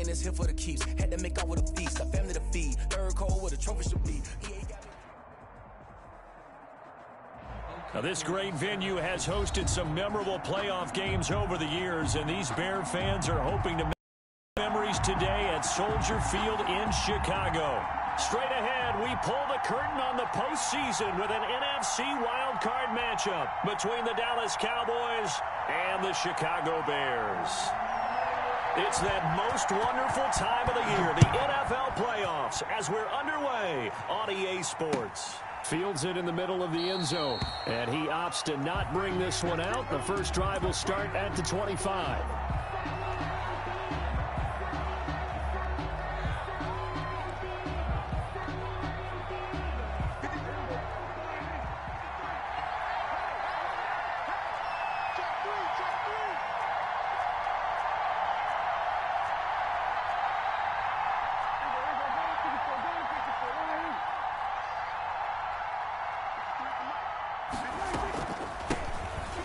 is here for the keeps. Had to make out with a feast, a family to feed. Third cold where the trophy should be. Now, this great venue has hosted some memorable playoff games over the years, and these Bear fans are hoping to make memories today at Soldier Field in Chicago. Straight ahead, we pull the curtain on the postseason with an NFC wildcard matchup between the Dallas Cowboys and the Chicago Bears. It's that most wonderful time of the year, the NFL playoffs, as we're underway on EA Sports. Fields it in the middle of the end zone, and he opts to not bring this one out. The first drive will start at the 25.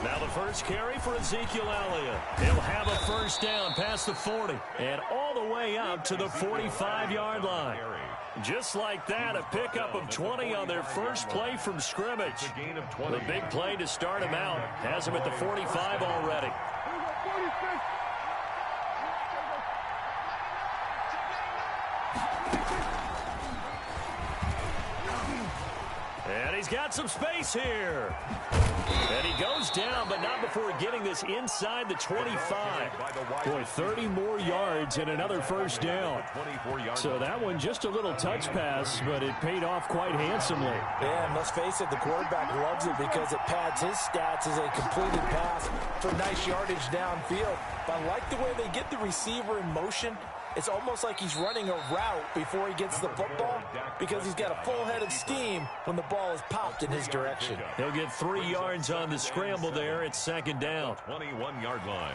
Now the first carry for Ezekiel Elliott. He'll have a first down past the 40 and all the way up to the 45-yard line. Just like that, a pickup of 20 on their first play from scrimmage. The big play to start him out has him at the 45 already. And he's got some space here. And he goes down, but not before getting this inside the 25. Boy, 30 more yards and another first down. So that one just a little touch pass, but it paid off quite handsomely. Yeah, and let's face it, the quarterback loves it because it pads his stats as a completed pass for nice yardage downfield. But I like the way they get the receiver in motion. It's almost like he's running a route before he gets the football because he's got a full head of steam when the ball is popped in his direction. He'll get 3 yards on the scramble there. It's second down. 21-yard line.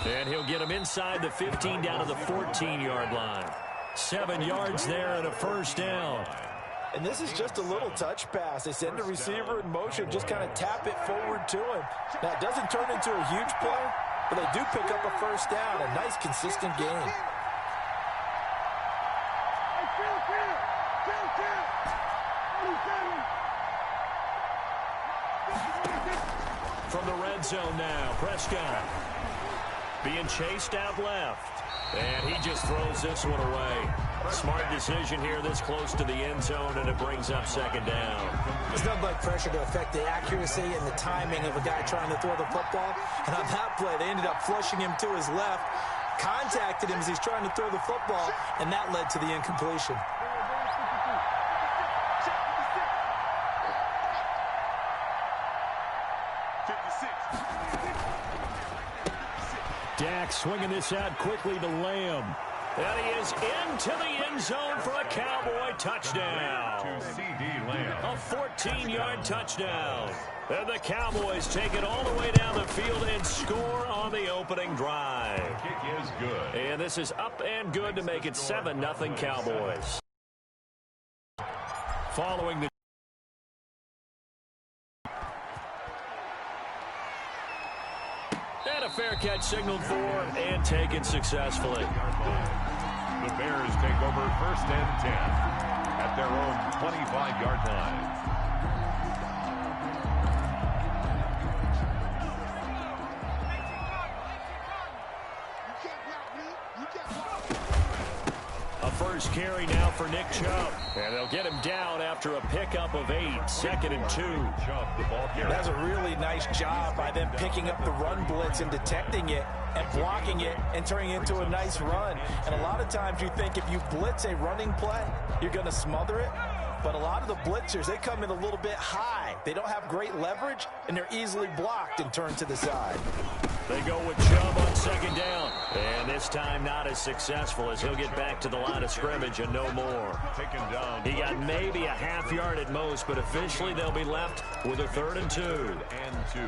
And he'll get him inside the 15 down to the 14-yard line. 7 yards there and a first down. And this is just a little touch pass. They send the receiver in motion, just kind of tap it forward to him. Now, it doesn't turn into a huge play, but they do pick up a first down. A nice, consistent gain. From the red zone now, Prescott being chased out left. And he just throws this one away. Smart decision here this close to the end zone, and it brings up second down. There's nothing like pressure to affect the accuracy and the timing of a guy trying to throw the football. And on that play, they ended up flushing him to his left, contacted him as he's trying to throw the football, and that led to the incompletion. Dak swinging this out quickly to Lamb. And he is into the end zone for a Cowboy touchdown. To C.D. Lamb. A 14-yard touchdown. And the Cowboys take it all the way down the field and score on the opening drive. The kick is good. And this is up and good to make it 7-0 Cowboys. Following the and a fair catch signaled for and taken successfully. The Bears take over first and 10 at their own 25-yard line. A first carry now for Nick Chubb. And they'll get him down after a pickup of 8. 2nd and 2. That's a really nice job by them picking up the run blitz and detecting it and blocking it and turning it into a nice run. And a lot of times you think if you blitz a running play, you're going to smother it. But a lot of the blitzers, they come in a little bit high. They don't have great leverage, and they're easily blocked and turned to the side. They go with Chubb on second down. And this time not as successful as he'll get back to the line of scrimmage and no more. Taken down. He got maybe a half yard at most, but officially they'll be left with a 3rd and 2. 3rd and 2.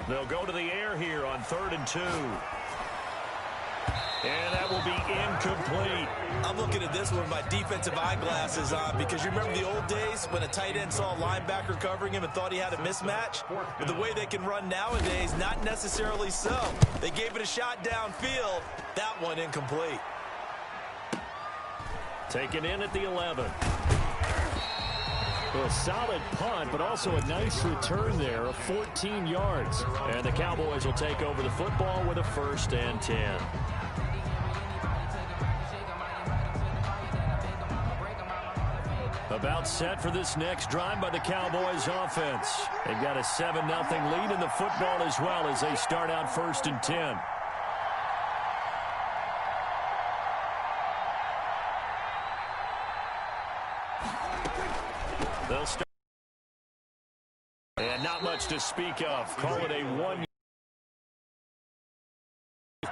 They'll go to the air here on 3rd and 2. And that will be incomplete. I'm looking at this one with my defensive eyeglasses on because you remember the old days when a tight end saw a linebacker covering him and thought he had a mismatch? But the way they can run nowadays, not necessarily so. They gave it a shot downfield. That one incomplete. Taken in at the 11. Well, a solid punt, but also a nice return there of 14 yards. And the Cowboys will take over the football with a 1st and 10. About set for this next drive by the Cowboys offense. They've got a 7-0 lead in the football as well as they start out 1st and 10. They'll start. And not much to speak of. Call it a 1.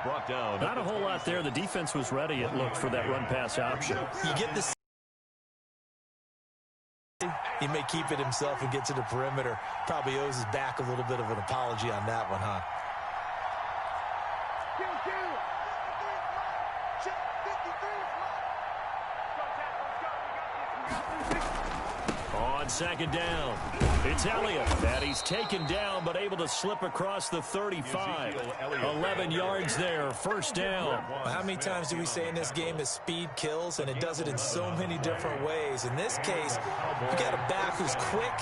Brought down. Not a whole lot there. The defense was ready, it looked, for that run-pass option. You get this. He may keep it himself and get to the perimeter. Probably owes his back a little bit of an apology on that one, huh? On second down, it's Elliott. And he's taken down but able to slip across the 35. 11 yards there, 1st down. How many times do we say in this game that speed kills, and it does it in so many different ways? In this case, you got a back who's quick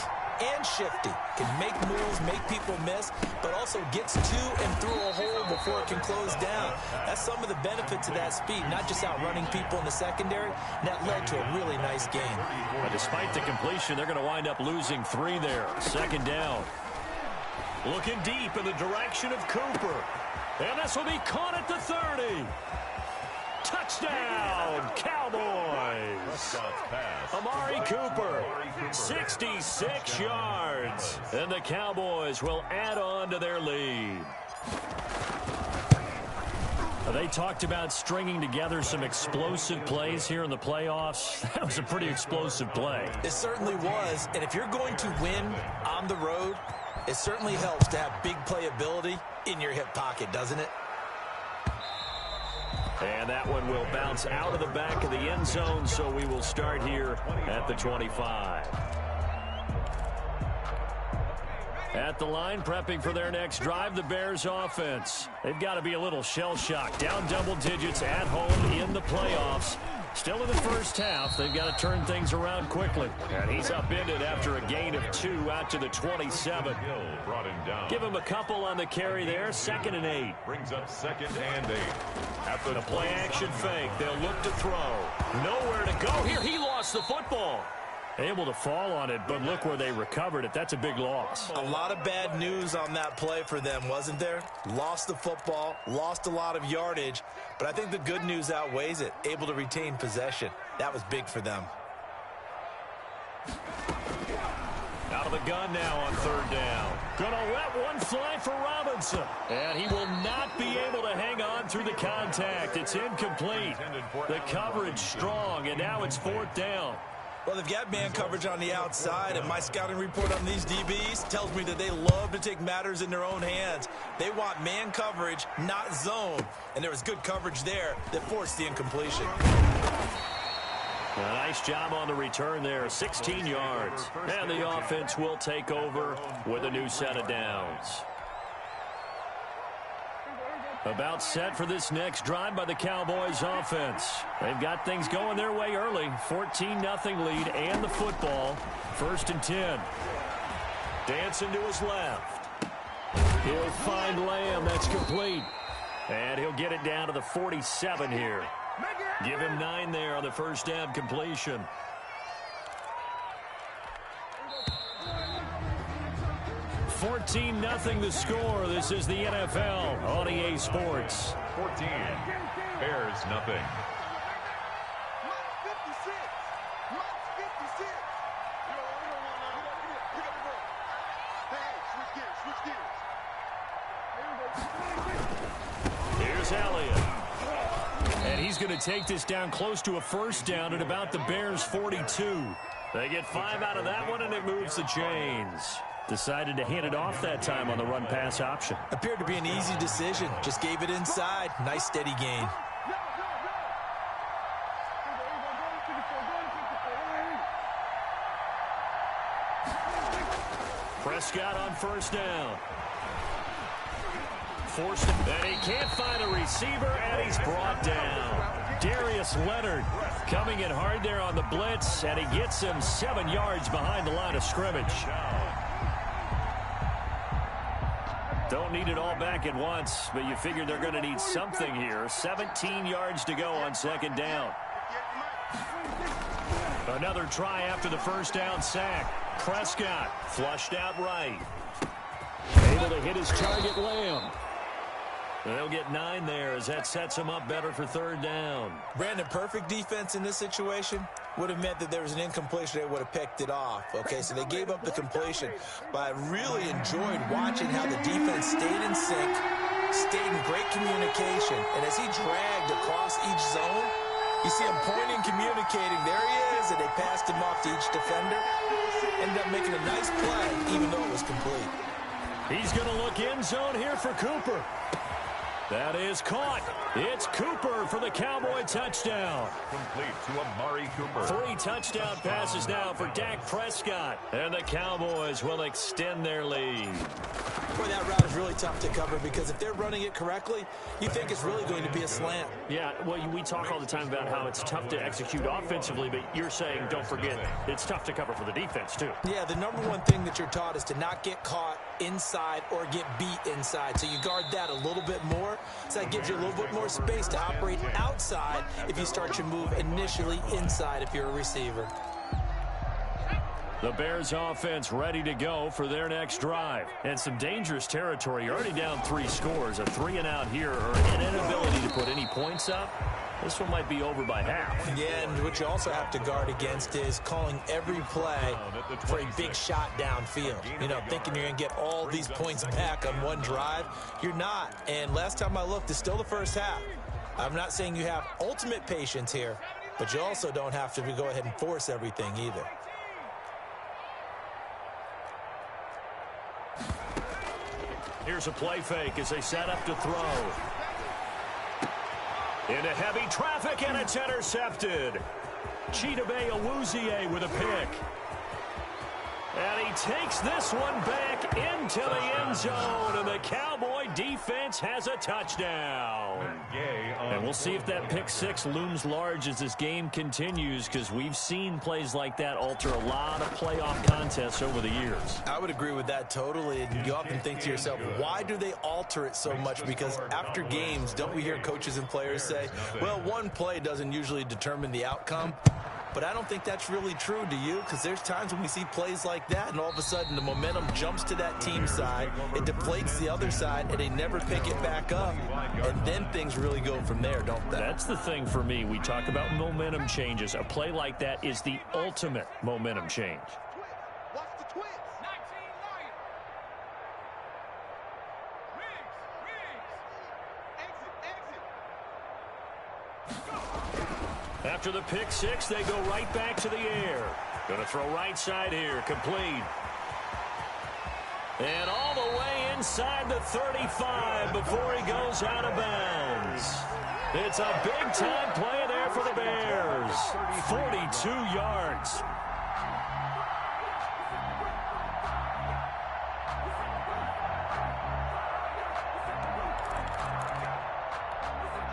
and shifty, can make moves, make people miss, but also gets to and through a hole before it can close down. That's some of the benefits of that speed, not just outrunning people in the secondary. And that led to a really nice game. But despite the completion, they're going to wind up losing 3 there. 2nd down. Looking deep in the direction of Cooper. And this will be caught at the 30. Touchdown, Cowboys. Amari Cooper, 66 yards. And the Cowboys will add on to their lead. They talked about stringing together some explosive plays here in the playoffs. That was a pretty explosive play. It certainly was. And if you're going to win on the road, it certainly helps to have big playability in your hip pocket, doesn't it? And that one will bounce out of the back of the end zone, so we will start here at the 25. At the line, prepping for their next drive, the Bears offense. They've got to be a little shell-shocked. Down double digits at home in the playoffs. Still in the first half. They've got to turn things around quickly. And he's upended after a gain of 2 out to the 27. Brought him down. Give him a couple on the carry there. 2nd and 8. Brings up 2nd and 8. At The play-action fake. They'll look to throw. Nowhere to go here. He lost the football. Able to fall on it, but look where they recovered it. That's a big loss. A lot of bad news on that play for them, wasn't there? Lost the football, lost a lot of yardage, but I think the good news outweighs it. Able to retain possession. That was big for them. Out of the gun now on 3rd down. Gonna let one fly for Robinson. And he will not be able to hang on through the contact. It's incomplete. The coverage strong, and now it's 4th down. Well, they've got man coverage on the outside, and my scouting report on these DBs tells me that they love to take matters in their own hands. They want man coverage, not zone. And there was good coverage there that forced the incompletion. A nice job on the return there, 16 yards. And the offense will take over with a new set of downs. About set for this next drive by the Cowboys offense. They've got things going their way early. 14-0 lead and the football. 1st and 10. Dancing to his left. He'll find Lamb. That's complete. And he'll get it down to the 47 here. Give him 9 there on the first down completion. 14-0 the score. This is the NFL on EA Sports. 14. Bears nothing. Here's Elliott. And he's going to take this down close to a first down at about the Bears' 42. They get 5 out of that one, and it moves the chains. Decided to hand it off that time on the run-pass option. Appeared to be an easy decision. Just gave it inside. Nice steady gain. Prescott on first down. Forced him, and he can't find a receiver, and he's brought down. Darius Leonard coming in hard there on the blitz, and he gets him 7 yards behind the line of scrimmage. Don't need it all back at once, but you figure they're going to need something here. 17 yards to go on second down. Another try after the first down sack. Prescott flushed out right. Able to hit his target, Lamb. They'll get 9 there as that sets them up better for third down. Brandon, perfect defense in this situation would have meant that there was an incompletion. They would have picked it off. Okay, so they gave up the completion. But I really enjoyed watching how the defense stayed in sync, stayed in great communication. And as he dragged across each zone, you see him pointing, communicating. There he is, and they passed him off to each defender. Ended up making a nice play, even though it was complete. He's going to look end zone here for Cooper. That is caught. It's Cooper for the Cowboy touchdown. Complete to Amari Cooper. 3 touchdown passes now for Dak Prescott. And the Cowboys will extend their lead. Boy, that route is really tough to cover because if they're running it correctly, you think it's really going to be a slant. Yeah, well, we talk all the time about how it's tough to execute offensively, but you're saying, don't forget, it's tough to cover for the defense, too. Yeah, the number one thing that you're taught is to not get caught inside or get beat inside. So you guard that a little bit more. So that gives you a little bit more space to operate outside if you start your move initially inside if you're a receiver. The Bears offense ready to go for their next drive. And some dangerous territory. You're already down 3 scores. A 3-and-out here or an inability to put any points up. This one might be over by half. Yeah, and what you also have to guard against is calling every play for a big shot downfield. You know, thinking you're going to get all these points back on one drive. You're not. And last time I looked, it's still the first half. I'm not saying you have ultimate patience here, but you also don't have to go ahead and force everything either. Here's a play fake as they set up to throw. Into heavy traffic, and it's intercepted. Chidobe Awuzie with a pick. And he takes this one back into the end zone, and the Cowboy defense has a touchdown. And we'll see if that pick 6 looms large as this game continues, because we've seen plays like that alter a lot of playoff contests over the years. I would agree with that totally. And you often think to yourself, why do they alter it so much? Because after games, don't we hear coaches and players say, well, one play doesn't usually determine the outcome? But I don't think that's really true, do you? Because there's times when we see plays like that, and all of a sudden the momentum jumps to that team side, it deflates the other side, and they never pick it back up. And then things really go from there, don't they? That's the thing for me. We talk about momentum changes. A play like that is the ultimate momentum change. After the pick 6, they go right back to the air. Going to throw right side here, complete. And all the way inside the 35 before he goes out of bounds. It's a big-time play there for the Bears. 42 yards.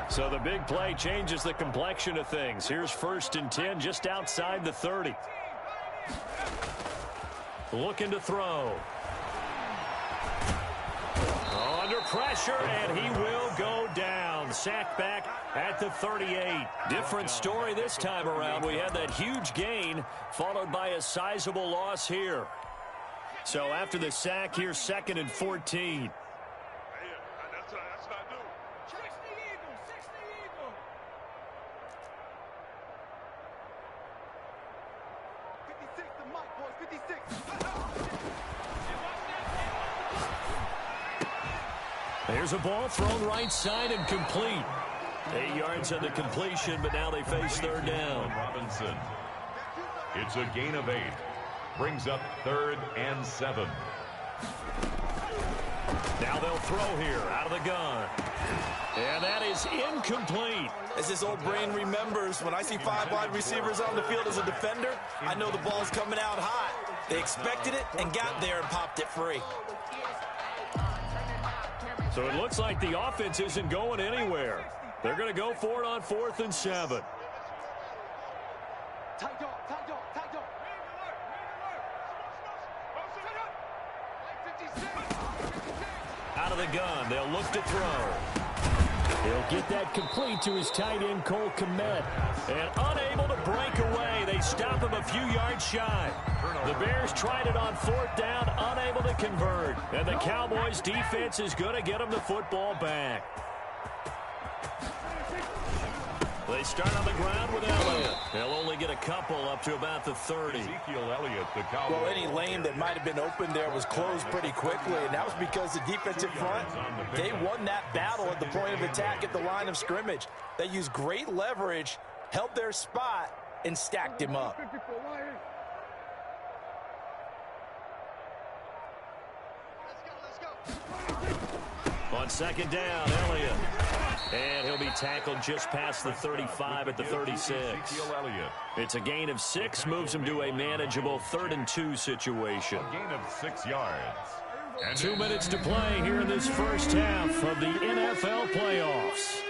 So the big play changes the complexion of things. Here's 1st and 10 just outside the 30. Looking to throw. Under pressure, and he will go down. Sacked back at the 38. Different story this time around. We had that huge gain followed by a sizable loss here. So after the sack, here's 2nd and 14. There's a ball thrown right side and complete. 8 yards on the completion, but now they face 3rd down. Robinson. It's a gain of 8. Brings up 3rd and 7. Now they'll throw here out of the gun. And that is incomplete. As his old brain remembers, when I see 5 wide receivers on the field as a defender, I know the ball's coming out hot. They expected it and got there and popped it free. So it looks like the offense isn't going anywhere. They're going to go for it on 4th and 7. Out of the gun, they'll look to throw. He'll get that complete to his tight end, Cole Kmet. And unable to break away, they stop him a few yards shy. The Bears tried it on 4th down, unable to convert. And the Cowboys' defense is going to get them the football back. They start on the ground with Elliott. They'll only get a couple up to about the 30. Ezekiel Elliott, the Cowboys. Well, any lane that might have been open there was closed pretty quickly, and that was because the defensive front, they won that battle at the point of attack at the line of scrimmage. They used great leverage, held their spot, and stacked him up. On 2nd down, Elliott. And he'll be tackled just past the 35 at the 36. It's a gain of 6, moves him to a manageable 3rd and 2 situation. A gain of 6 yards. And 2 minutes to play here in this first half of the NFL playoffs.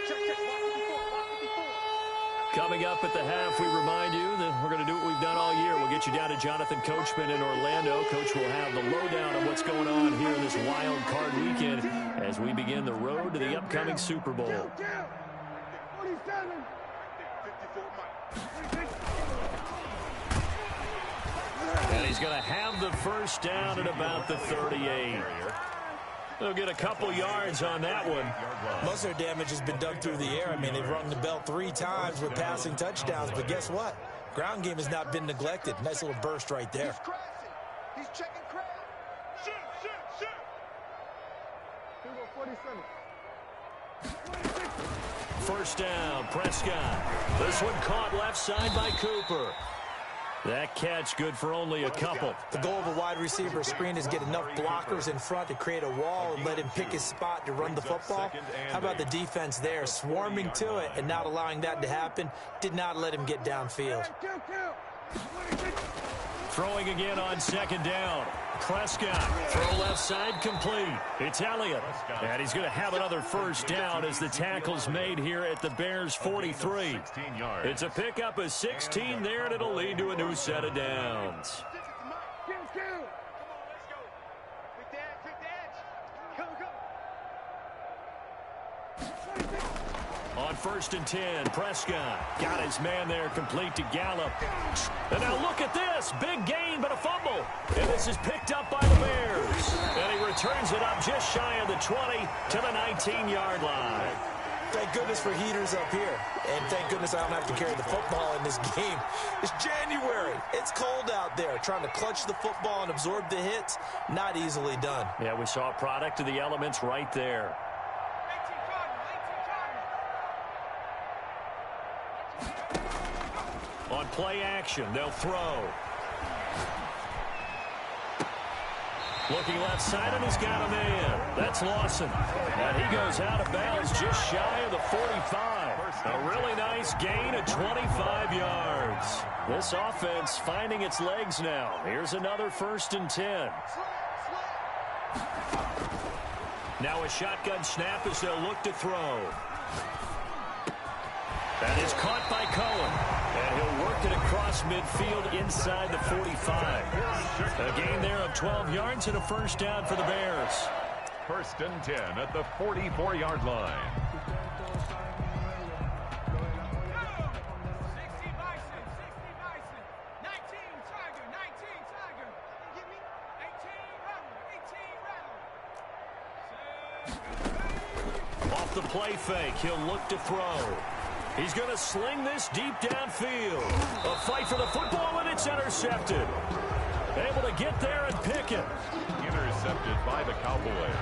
Coming up at the half, we remind you that we're going to do what we've done all year. We'll get you down to Jonathan Coachman in Orlando. Coach will have the lowdown on what's going on here in this wild card weekend as we begin the road to the upcoming Super Bowl. And he's going to have the first down at about the 38. They'll get a couple yards on that one. Most of their damage has been done through the air. I mean, they've rung the bell 3 times with passing touchdowns, but guess what? Ground game has not been neglected. Nice little burst right there. He's checking crowd. Shoot. 47. First down, Prescott. This one caught left side by Cooper. That catch good for only a couple. The goal of a wide receiver screen is get enough blockers in front to create a wall and let him pick his spot to run the football. How about the defense there, swarming to it and not allowing that to happen? Did not let him get downfield. Throwing again on 2nd down. Prescott, throw left side complete. It's Elliott. And he's going to have another first down as the tackle's made here at the Bears 43. It's a pickup of 16 there, and it'll lead to a new set of downs. On 1st and 10, Prescott got his man there complete to Gallup. And now look at this. Big gain, but a fumble. And this is picked up by the Bears. And he returns it up just shy of the 20 to the 19-yard line. Thank goodness for heaters up here. And thank goodness I don't have to carry the football in this game. It's January. It's cold out there. Trying to clutch the football and absorb the hits, not easily done. Yeah, we saw a product of the elements right there. On play action, they'll throw. Looking left side, and he's got a man. That's Lawson. And he goes out of bounds just shy of the 45. A really nice gain of 25 yards. This offense finding its legs now. Here's another 1st and 10. Now a shotgun snap as they'll look to throw. That is caught by Cohen. And he'll work it across midfield inside the 45. A gain there of 12 yards and a first down for the Bears. 1st and 10 at the 44-yard line. the play fake. He'll look to throw. He's going to sling this deep downfield. A fight for the football, and it's intercepted. Able to get there and pick it. Intercepted by the Cowboys.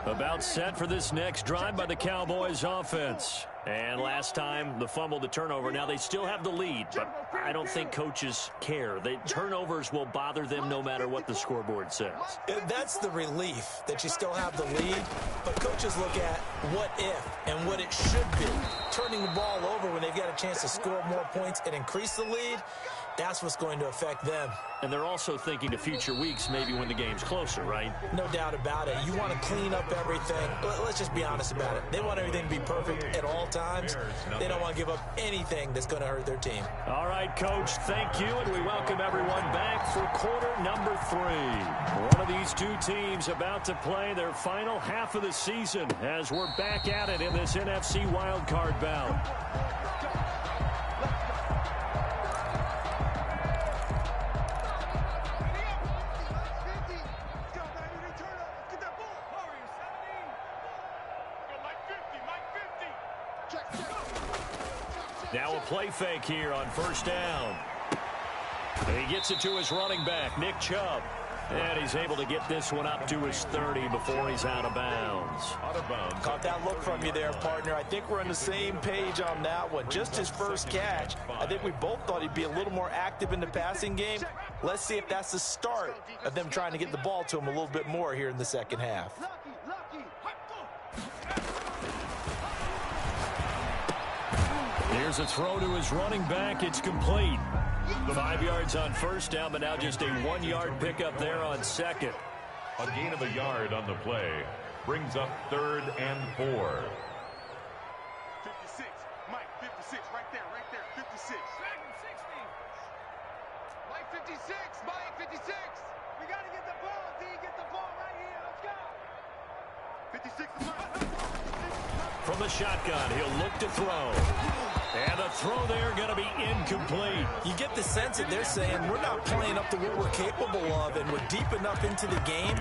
About set for this next drive by the Cowboys offense. And last time, the fumble, the turnover. Now they still have the lead, but I don't think coaches care. The turnovers will bother them no matter what the scoreboard says. That's the relief that you still have the lead, but coaches look at what if and what it should be. Turning the ball over when they've got a chance to score more points and increase the lead, that's what's going to affect them. And they're also thinking to future weeks, maybe when the game's closer, right? No doubt about it. You want to clean up everything. Let's just be honest about it. They want everything to be perfect at all times. They don't want to give up anything that's going to hurt their team. All right, Coach, thank you, and we welcome everyone back for quarter number 3. One of these two teams about to play their final half of the season as we're back at it in this NFC wildcard bout. Now a play fake here on first down. And he gets it to his running back, Nick Chubb. And he's able to get this one up to his 30 before he's out of bounds. Caught that look from you there, partner. I think we're on the same page on that one. Just his first catch. I think we both thought he'd be a little more active in the passing game. Let's see if that's the start of them trying to get the ball to him a little bit more here in the second half. Here's a throw to his running back. It's complete. 5 yards on first down, but now just a 1-yard pickup there on second. A gain of a yard on the play brings up 3rd and 4. 56, Mike, 56, right there, 56. Mike, 56, Mike, 56. We got to get the ball, D, get the ball right here, let's go. 56, Mike. From the shotgun, he'll look to throw. And the throw there going to be incomplete. You get the sense that they're saying we're not playing up to what we're capable of, and we're deep enough into the game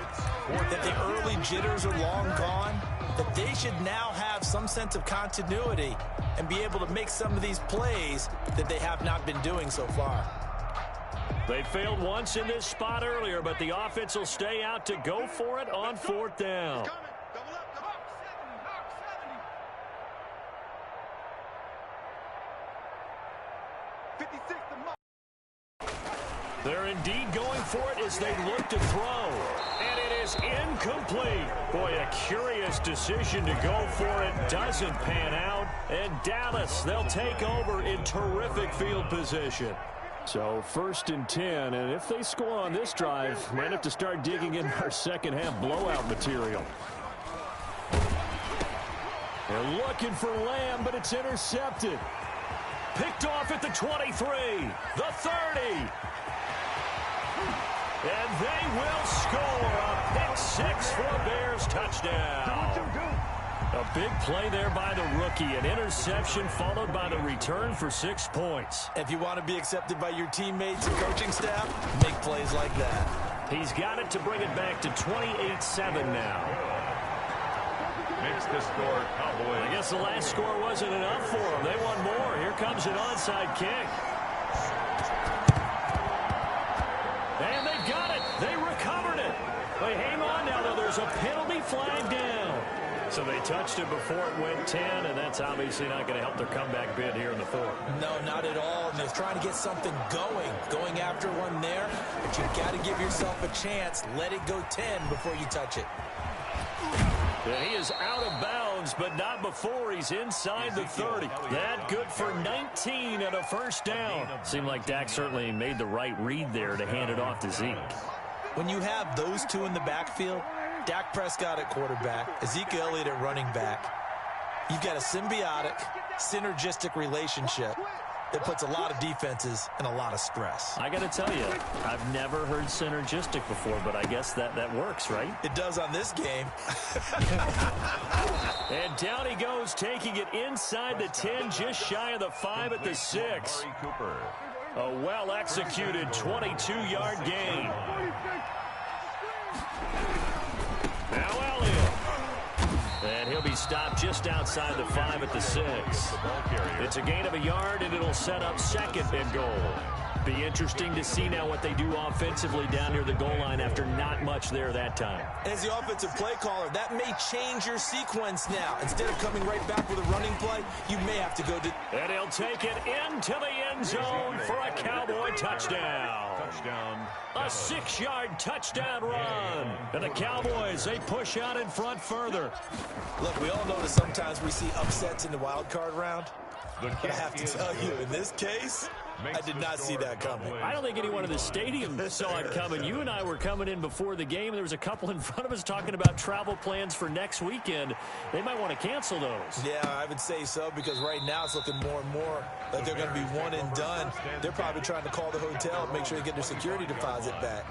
that the early jitters are long gone, that they should now have some sense of continuity and be able to make some of these plays that they have not been doing so far. They failed once in this spot earlier, but the offense will stay out to go for it on 4th down. They're indeed going for it as they look to throw. And it is incomplete. Boy, a curious decision to go for it. Doesn't pan out. And Dallas, they'll take over in terrific field position. So 1st and 10, and if they score on this drive, might have to start digging in our second half blowout material. They're looking for Lamb, but it's intercepted. Picked off at the 23, the 30. And they will score a pick 6 for a Bears touchdown. A big play there by the rookie. An interception followed by the return for 6 points. If you want to be accepted by your teammates and coaching staff, make plays like that. He's got it to bring it back to 28-7 now. Makes the score, Cowboys. I guess the last score wasn't enough for them. They want more. Here comes an onside kick. And they've got it. They recovered it. They hang on now, though. There's a penalty flag down. So they touched it before it went 10, and that's obviously not going to help their comeback bid here in the 4th. No, not at all. And they're trying to get something going after one there. But you've got to give yourself a chance. Let it go 10 before you touch it. Yeah, he is out of bounds, but not before he's inside the 30. That good for 19 and a first down. Seemed like Dak certainly made the right read there to hand it off to Zeke. When you have those two in the backfield, Dak Prescott at quarterback, Ezekiel Elliott at running back, you've got a symbiotic, synergistic relationship It puts a lot of defenses in a lot of stress. I got to tell you, I've never heard synergistic before, but I guess that works, right? It does on this game. And down he goes, taking it inside the 10, just shy of the 5 at the 6. Cooper. A well-executed 22-yard gain. Now Elliott. And he'll be stopped just outside the 5 at the 6. It's a gain of a yard, and it'll set up second and goal. Be interesting to see now what they do offensively down near the goal line after not much there that time. As the offensive play caller, that may change your sequence now. Instead of coming right back with a running play, you may have to go to... And he'll take it into the end zone for a Cowboy touchdown. Touchdown. A 6-yard touchdown run. And the Cowboys, they push out in front further. Look, we all know that sometimes we see upsets in the wild card round. But I have to tell you, in this case, I did not see that coming. I don't think anyone in the stadium saw it coming. You and I were coming in before the game. There was a couple in front of us talking about travel plans for next weekend. They might want to cancel those. Yeah, I would say so, because right now it's looking more and more like they're going to be one and done. They're probably trying to call the hotel and make sure they get their security deposit back.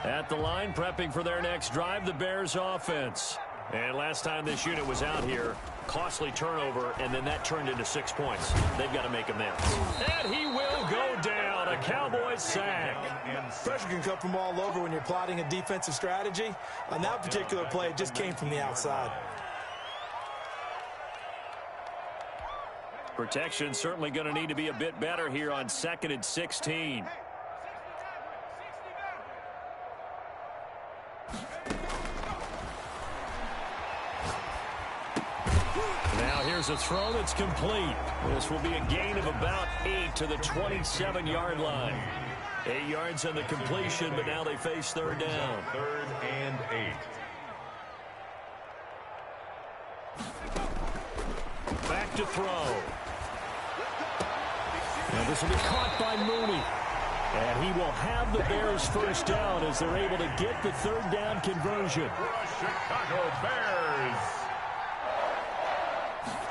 At the line, prepping for their next drive, the Bears offense. And last time this unit was out here, costly turnover, and then that turned into 6 points. They've got to make amends. And he will go down. A Cowboys sack. Pressure can come from all over when you're plotting a defensive strategy. On that particular play, it just came from the outside. Protection certainly going to need to be a bit better here on 2nd and 16. Now here's a throw that's complete. This will be a gain of about 8 to the 27-yard line. 8 yards on the completion, but now they face third down. 3rd and 8. Back to throw. Now this will be caught by Mooney. And he will have the Bears first down as they're able to get the third down conversion. Chicago Bears.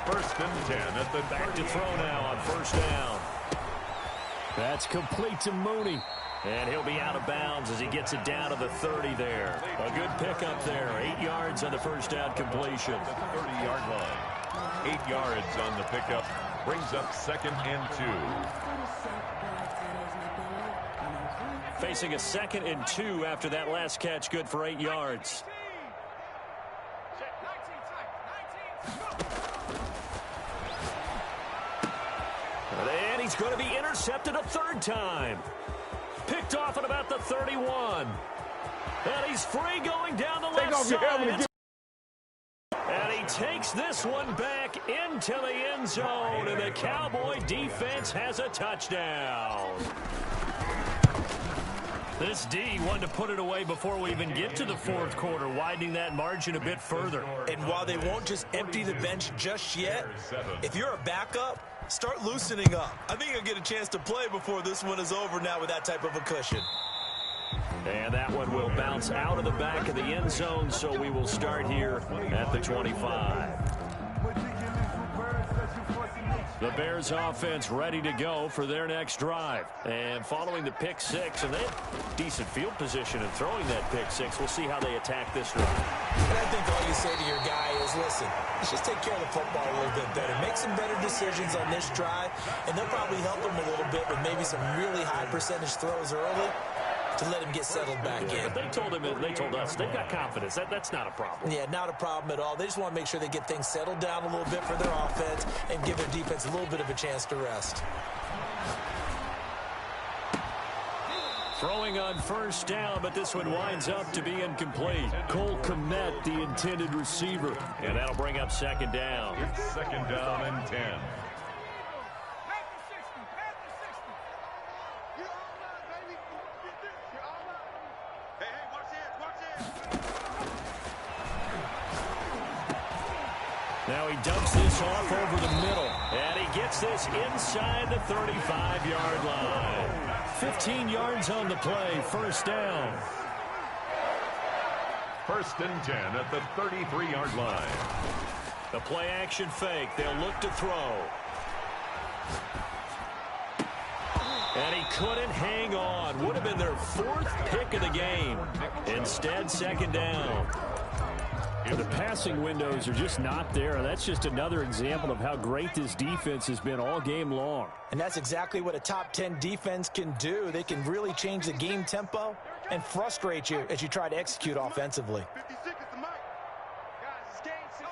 1st and 10 at the Back to throw now on first down. That's complete to Mooney. And he'll be out of bounds as he gets it down to the 30 there. A good pickup there. 8 yards on the first down completion. at the 30-yard line. 8 yards on the pickup. Brings up 2nd and 2. Facing a 2nd and 2 after that last catch, good for 8 yards. And he's going to be intercepted a 3rd time. Picked off at about the 31. And he's free going down the left side. And he takes this one back into the end zone. And the Cowboy defense has a touchdown. This D wanted to put it away before we even get to the 4th quarter, widening that margin a bit further. And while they won't just empty the bench just yet, if you're a backup, start loosening up. I think you'll get a chance to play before this one is over now with that type of a cushion. And that one will bounce out of the back of the end zone, so we will start here at the 25. The Bears offense ready to go for their next drive. And following the pick 6, and they have decent field position in throwing that pick 6. We'll see how they attack this drive. And I think all you say to your guy is, listen, let's just take care of the football a little bit better. Make some better decisions on this drive, and they'll probably help him a little bit with maybe some really high percentage throws early to let him get settled back in. But they told us they've got confidence. That's not a problem. Yeah, not a problem at all. They just want to make sure they get things settled down a little bit for their offense and give their defense a little bit of a chance to rest. Throwing on first down, but this one winds up to be incomplete. Cole Kmet, the intended receiver. And that'll bring up 2nd down. It's 2nd down and 10. Now he dumps this off over the middle. And he gets this inside the 35-yard line. 15 yards on the play, first down. 1st and 10 at the 33-yard line. The play action fake. They'll look to throw. And he couldn't hang on. Would have been their 4th pick of the game. Instead, second down. The passing windows are just not there. That's just another example of how great this defense has been all game long. And that's exactly what a top 10 defense can do. They can really change the game tempo and frustrate you as you try to execute offensively. 56 is the mic. Guys, it's game 6.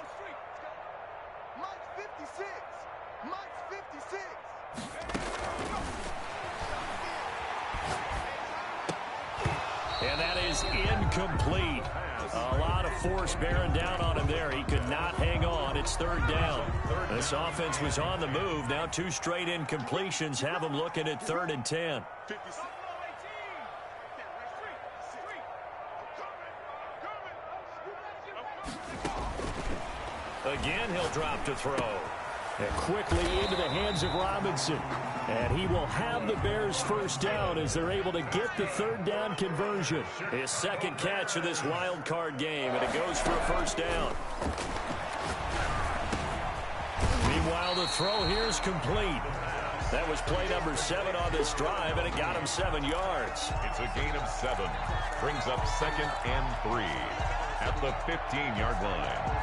Mike's 56. Mike's 56. And that is incomplete. A lot of force bearing down on him there. He could not hang on. It's third down. This offense was on the move. Now 2 straight incompletions have them looking at 3rd and 10. Again, he'll drop to throw. And quickly into the hands of Robinson. And he will have the Bears first down as they're able to get the 3rd down conversion. His 2nd catch of this wild card game, and it goes for a first down. Meanwhile, the throw here's complete. That was play number 7 on this drive, and it got him 7 yards. It's a gain of 7. Brings up 2nd and 3 at the 15-yard line.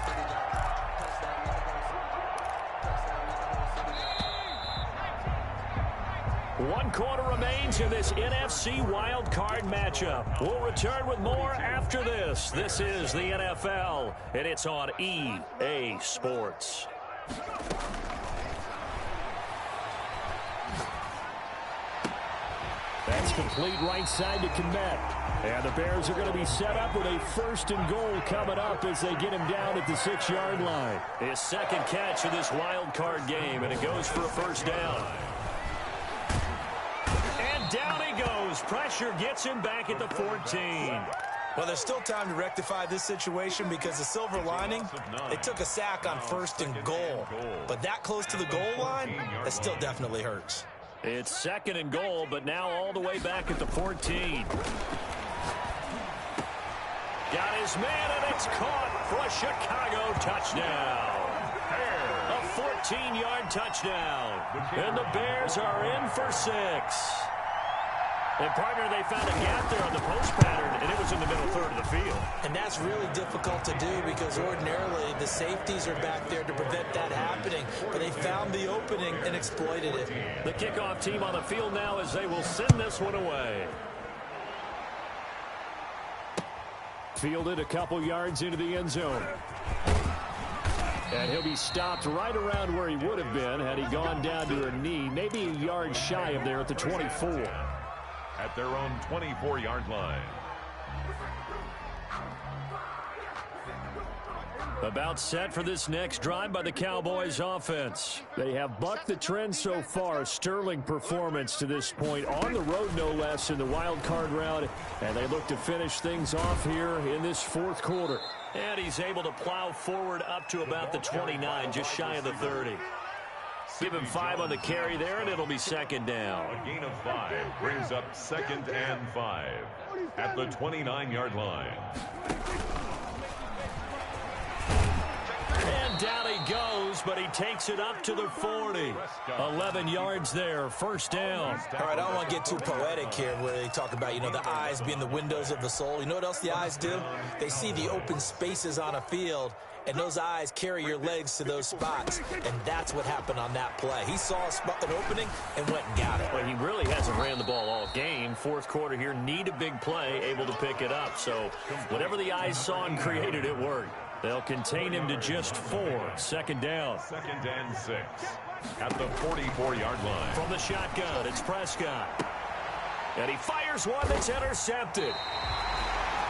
One quarter remains in this NFC wild card matchup. We'll return with more after this. This is the NFL, and it's on EA Sports. That's complete right side to Kmet. And the Bears are going to be set up with a 1st and goal coming up as they get him down at the 6-yard line. His 2nd catch of this wild card game, and it goes for a first down. Down he goes. Pressure gets him back at the 14. Well, there's still time to rectify this situation because the silver lining, they took a sack on 1st and goal. But that close to the goal line, that still definitely hurts. It's 2nd and goal, but now all the way back at the 14. Got his man, and it's caught for a Chicago touchdown. A 14-yard touchdown. And the Bears are in for 6. And, partner, they found a gap there on the post pattern, and it was in the middle 3rd of the field. And that's really difficult to do because ordinarily the safeties are back there to prevent that happening. But they found the opening and exploited it. The kickoff team on the field now as they will send this one away. Fielded a couple yards into the end zone. And he'll be stopped right around where he would have been had he gone down to a knee, maybe a yard shy of there at the 24. At their own 24-yard line. About set for this next drive by the Cowboys offense. They have bucked the trend so far. Sterling performance to this point on the road, no less, in the wild card round. And they look to finish things off here in this 4th quarter. And he's able to plow forward up to about the 29, just shy of the 30. Give him 5 on the carry there, and it'll be 2nd down. A gain of 5 brings up 2nd and 5 at the 29-yard line. And down he goes, but he takes it up to the 40. 11 yards there, first down. All right, I don't want to get too poetic here where they talk about, the eyes being the windows of the soul. You know what else the eyes do? They see the open spaces on a field, and those eyes carry your legs to those spots, and that's what happened on that play. He saw an opening and went and got it. Well, he really hasn't ran the ball all game. 4th quarter here, need a big play, able to pick it up. So whatever the eyes saw and created, it worked. They'll contain him to just 4. 2nd down. 2nd and 6 at the 44-yard line. From the shotgun, it's Prescott. And he fires one that's intercepted.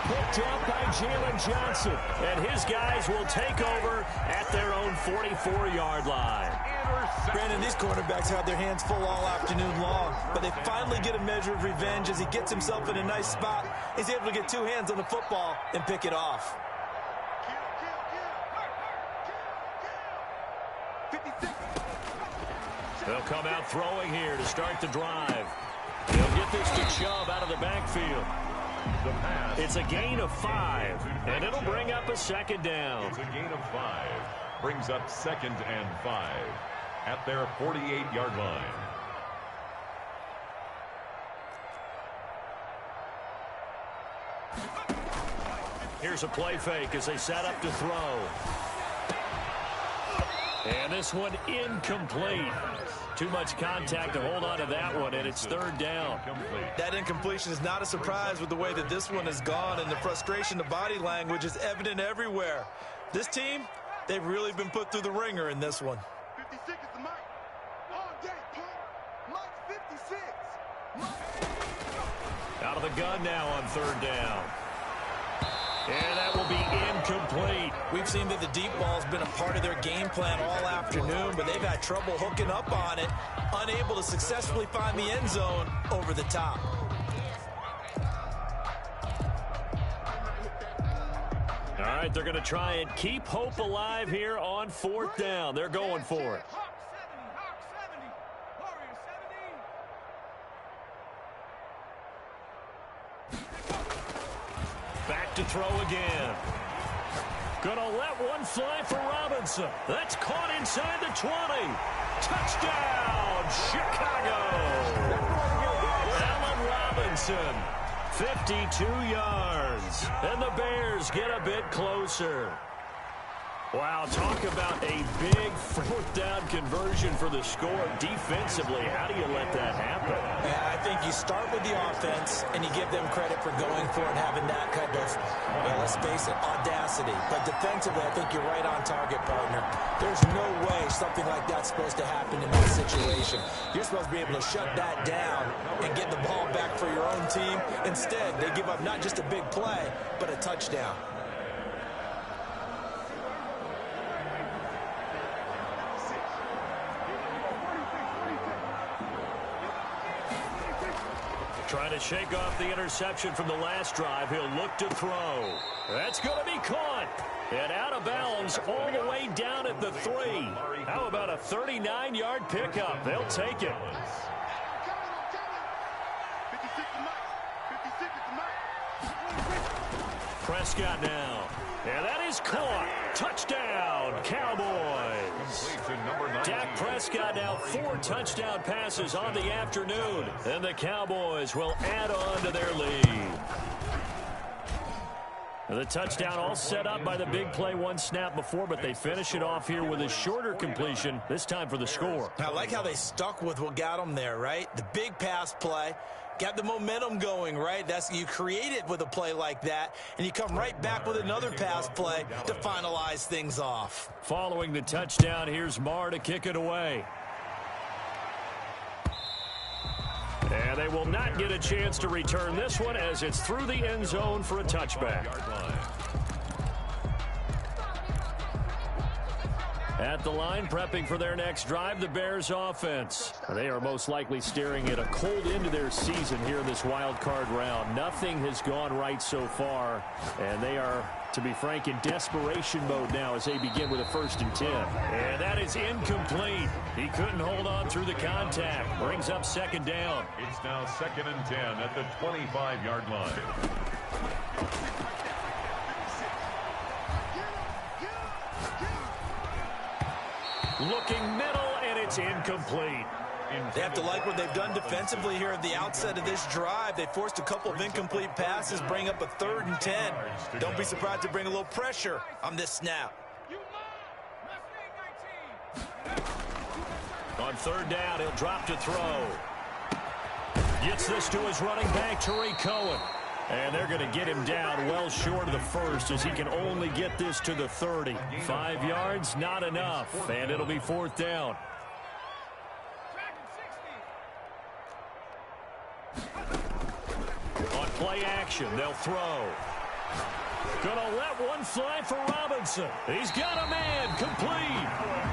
Picked up by Jalen Johnson. And his guys will take over at their own 44-yard line. Brandon, these quarterbacks had their hands full all afternoon long, but they finally get a measure of revenge as he gets himself in a nice spot. He's able to get 2 hands on the football and pick it off. They'll come out throwing here to start the drive. He'll get this to Chubb out of the backfield. It's a gain of 5, and it'll bring up a 2nd down. It's a gain of 5. brings up 2nd and 5 at their 48-yard line. Here's a play fake as they set up to throw. And this one incomplete. Too much contact to hold on to that one, and it's 3rd down. That incompletion is not a surprise with the way that this one has gone, and the frustration, the body language is evident everywhere. This team, they've really been put through the ringer in this one. 56 is the Mike. All day, Mike 56. Out of the gun now on 3rd down. And that will be incomplete. We've seen that the deep ball has been a part of their game plan all afternoon, but they've had trouble hooking up on it, unable to successfully find the end zone over the top. All right, they're going to try and keep hope alive here on 4th down. They're going for it. Back to throw again. Gonna let one fly for Robinson. That's caught inside the 20. Touchdown, Chicago. Allen Robinson, 52 yards. And the Bears get a bit closer. Wow, talk about a big 4th down conversion for the score. Defensively, how do you let that happen? Yeah, I think you start with the offense, and you give them credit for going for it and having that kind of, well, let's face it, audacity. But defensively, I think you're right on target, partner. There's no way something like that's supposed to happen in that situation. You're supposed to be able to shut that down and get the ball back for your own team. Instead, they give up not just a big play, but a touchdown. Trying to shake off the interception from the last drive. He'll look to throw. That's going to be caught. And out of bounds all the way down at the 3. How about a 39-yard pickup? They'll take it. 56 is Mike. Prescott now. And that is caught. Touchdown, Cowboys. Dak Prescott now 4 touchdown passes on the afternoon. And the Cowboys will add on to their lead. The touchdown all set up by the big play one snap before, but they finish it off here with a shorter completion, this time for the score. I like how they stuck with what got them there, right? The big pass play. Got the momentum going, right? You create it with a play like that, and you come right back with another pass play to finalize things off. Following the touchdown, here's Marr to kick it away. And they will not get a chance to return this one as it's through the end zone for a touchback. At the line, prepping for their next drive, the Bears offense. They are most likely staring at a cold end to their season here in this wild card round. Nothing has gone right so far, and they are, to be frank, in desperation mode now as they begin with a 1st and 10. And that is incomplete. He couldn't hold on through the contact. Brings up 2nd down. It's now 2nd and 10 at the 25-yard line. Looking middle, and it's incomplete. They have to like what they've done defensively here at the outset of this drive. They forced a couple of incomplete passes, bring up a 3rd and 10. Don't be surprised to bring a little pressure on this snap. On 3rd down, he'll drop to throw. Gets this to his running back, Tariq Cohen. And they're going to get him down well short of the 1st as he can only get this to the 30. 5 yards, not enough. And it'll be 4th down. On play action, they'll throw. Gonna let one fly for Robinson. He's got a man, complete.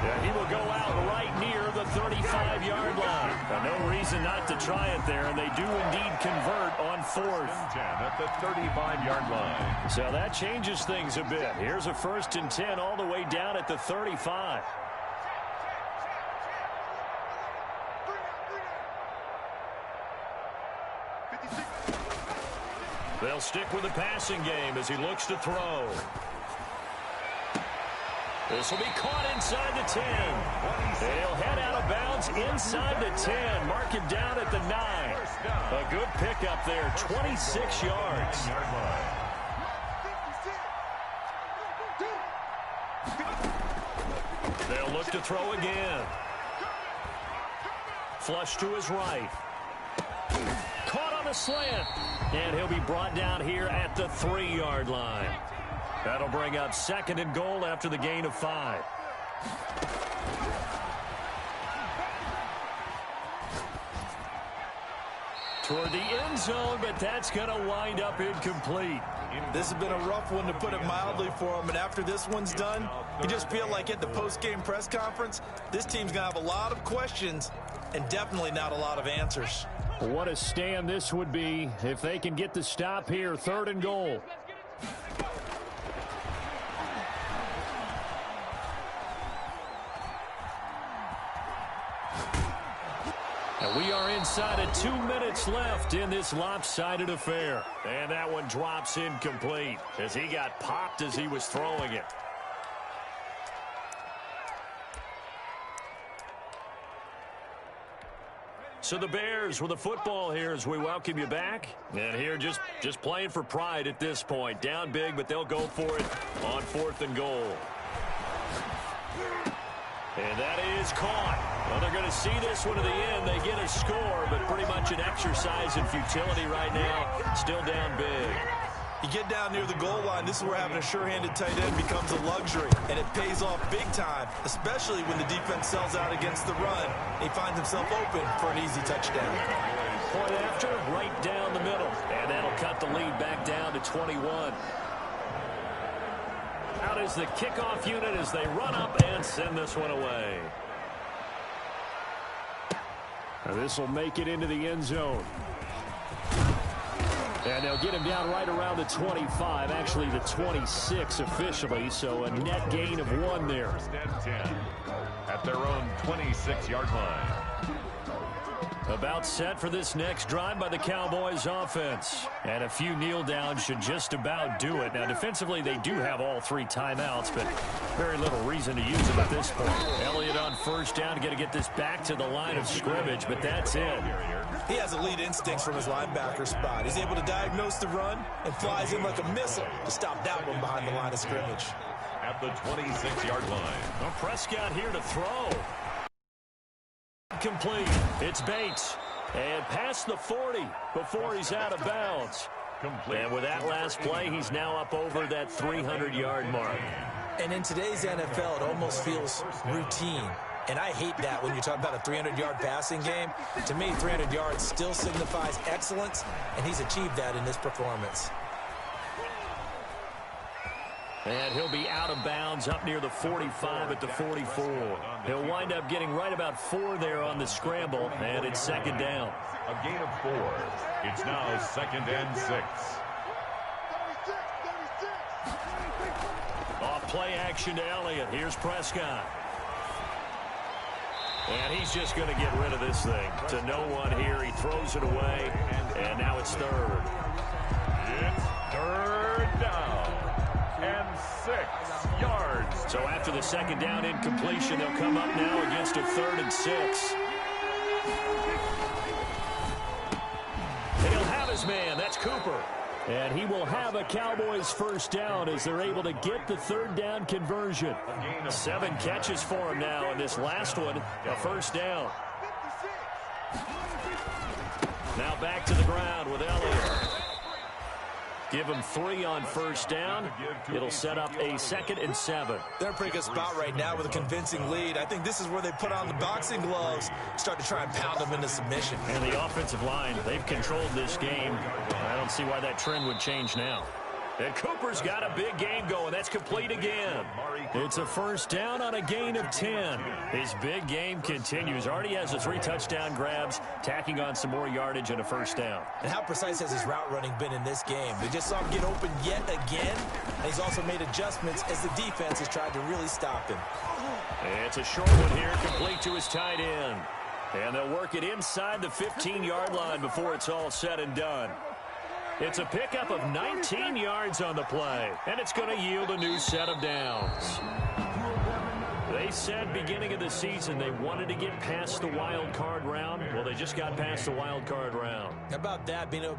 Yeah, he will go out right near the 35-yard line. No reason not to try it there, and they do indeed convert on 4th. 10 at the 35-yard line. So that changes things a bit. Here's a 1st and 10 all the way down at the 35. They'll stick with the passing game as he looks to throw. This will be caught inside the 10. And he'll head out of bounds inside the 10. Mark him down at the 9. A good pickup there, 26 yards. They'll look to throw again. Flush to his right. Caught on the slant. And he'll be brought down here at the 3-yard line. That'll bring up 2nd and goal after the gain of 5. Toward the end zone, but that's going to wind up incomplete. This has been a rough one, to put it mildly, for him. And after this one's done, you just feel like at the post-game press conference, this team's going to have a lot of questions and definitely not a lot of answers. What a stand this would be if they can get the stop here. 3rd and goal. And we are inside of 2 minutes left in this lopsided affair. And that one drops incomplete as he got popped as he was throwing it. So the Bears with the football here as we welcome you back. And here just playing for pride at this point. Down big, but they'll go for it on 4th and goal. And that is caught. Well, they're going to see this one to the end. They get a score, but pretty much an exercise in futility right now. Still down big. You get down near the goal line, this is where having a sure-handed tight end becomes a luxury, and it pays off big time, especially when the defense sells out against the run. He finds himself open for an easy touchdown. Point after, right down the middle, and that'll cut the lead back down to 21. Out is the kickoff unit as they run up and send this one away. This will make it into the end zone. And they'll get him down right around the 25, actually the 26 officially, so a net gain of 1 there. 1st and 10 at their own 26-yard line. About set for this next drive by the Cowboys offense. And a few kneel downs should just about do it. Now, defensively, they do have all 3 timeouts, but very little reason to use them at this point. Elliott on 1st down, going to get this back to the line of scrimmage, but that's it. He has elite instincts from his linebacker spot. He's able to diagnose the run and flies in like a missile to stop that one behind the line of scrimmage. At the 26-yard line. Well, Prescott here to throw. Complete. It's Bates. And past the 40 before he's out of bounds. And with that last play, he's now up over that 300-yard mark. And in today's NFL, it almost feels routine. And I hate that when you talk about a 300-yard passing game. To me, 300 yards still signifies excellence, and he's achieved that in this performance. And he'll be out of bounds up near the 45 at the 44. He'll wind up getting right about 4 there on the scramble, and it's 2nd down. A gain of 4. It's now 2nd and 6. Off play action to Elliott. Here's Prescott. And he's just going to get rid of this thing. To no one here. He throws it away, and now it's 3rd. It's 3rd down. And 6 yards. So after the 2nd down incompletion, they'll come up now against a 3rd and 6. And he'll have his man. That's Cooper. And he will have a Cowboys 1st down as they're able to get the 3rd down conversion. 7 catches for him now, and this last one, a 1st down. Now back to the ground with Elliott. Give him 3 on 1st down. It'll set up a 2nd and 7. They're in a pretty good spot right now with a convincing lead. I think this is where they put on the boxing gloves, start to try and pound them into submission. And the offensive line, they've controlled this game. I don't see why that trend would change now. And Cooper's got a big game going. That's complete again. It's a 1st down on a gain of 10. His big game continues. Already has the 3 touchdown grabs, tacking on some more yardage and a 1st down. And how precise has his route running been in this game? They just saw him get open yet again, and he's also made adjustments as the defense has tried to really stop him. It's a short one here, complete to his tight end. And they'll work it inside the 15-yard line before it's all said and done. It's a pickup of 19 yards on the play, and it's going to yield a new set of downs. They said beginning of the season they wanted to get past the wild card round. Well, they just got past the wild card round. How about that, being able to put